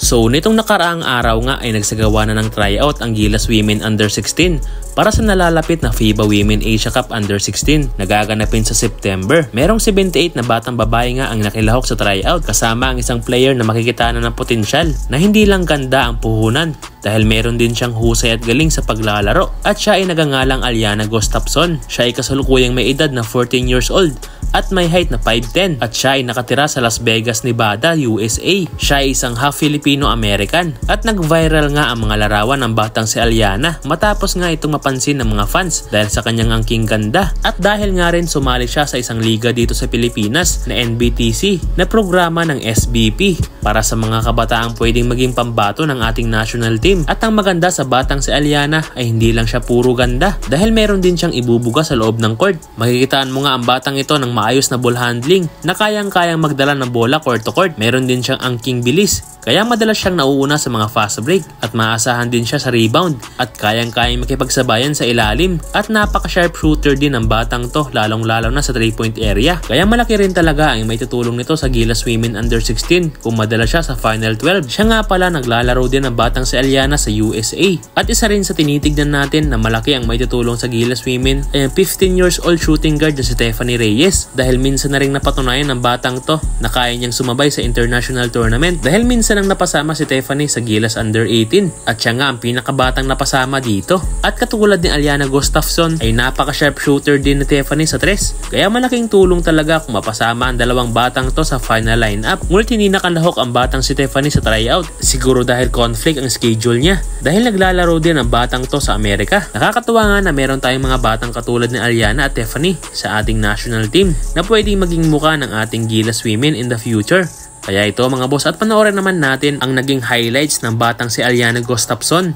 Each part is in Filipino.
So nitong nakaraang araw nga ay nagsagawa na ng tryout ang Gilas Women Under 16 para sa nalalapit na FIBA Women Asia Cup Under 16 nagaganapin sa September. Merong 78 na batang babae nga ang nakilahok sa tryout kasama ang isang player na makikita na ng potensyal na hindi lang ganda ang puhunan dahil meron din siyang husay at galing sa paglalaro at siya ay nagangalang Aliana Gustafson. Siya ay kasalukuyang may edad na 14 years old at may height na 5'10 at siya ay nakatira sa Las Vegas, Nevada, USA. Siya ay isang half Filipino-American at nag-viral nga ang mga larawan ng batang si Aliana matapos nga itong mapansin ng mga fans dahil sa kanyang angking ganda at dahil nga rin sumali siya sa isang liga dito sa Pilipinas na NBTC na programa ng SBP para sa mga kabataang pwedeng maging pambato ng ating national team. At ang maganda sa batang si Aliana ay hindi lang siya puro ganda dahil meron din siyang ibubuga sa loob ng court. Makikitaan mo nga ang batang ito ng maayos na ball handling na kayang-kayang magdala ng bola court to court. Meron din siyang angking bilis kaya madalas siyang nauuna sa mga fast break at maasahan din siya sa rebound at kayang-kayang makipagsabayan sa ilalim at napaka-sharp shooter din ang batang to lalong-lalo na sa 3-point area. Kaya malaki rin talaga ang may tutulong nito sa Gilas Women Under 16 kung madala siya sa Final 12. Siya nga pala naglalaro din ang batang si Aliana sa USA at isa rin sa tinitignan natin na malaki ang may tutulong sa Gilas Women ay ang 15 years old shooting guard na si Stephanie Reyes dahil minsan na rin napatunayan ng batang to na kaya niyang sumabay sa international tournament dahil minsan nang napasama si Stephanie sa Gilas Under 18 at siya nga ang pinakabatang napasama dito. At katulad ni Aliana Gustafson ay napaka-sharp shooter din ni Stephanie sa 3 kaya malaking tulong talaga kung mapasama ang dalawang batang to sa final lineup. Ngunit hindi nakalahok ang batang si Stephanie sa tryout siguro dahil conflict ang schedule niya dahil naglalaro din ang batang to sa Amerika. Nakakatuwa nga na meron tayong mga batang katulad ni Aliana at Stephanie sa ating national team na pwedeng maging muka ng ating Gilas Women in the future. Kaya ito mga boss at panoorin naman natin ang naging highlights ng batang si Aliana Gustafson.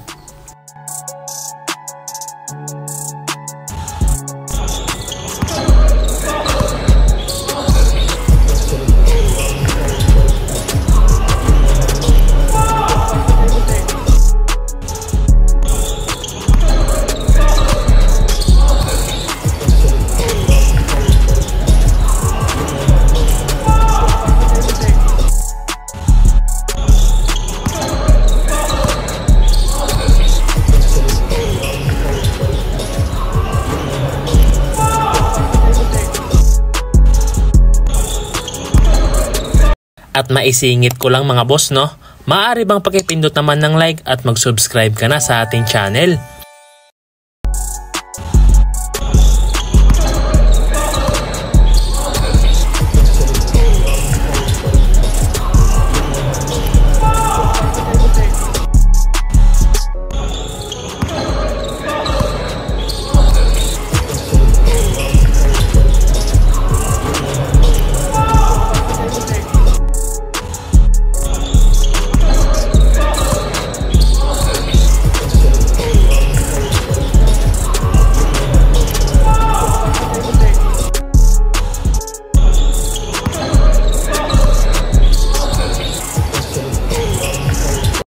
At maisingit ko lang mga boss no, maaari bang pakipindot naman ng like at mag-subscribe ka na sa ating channel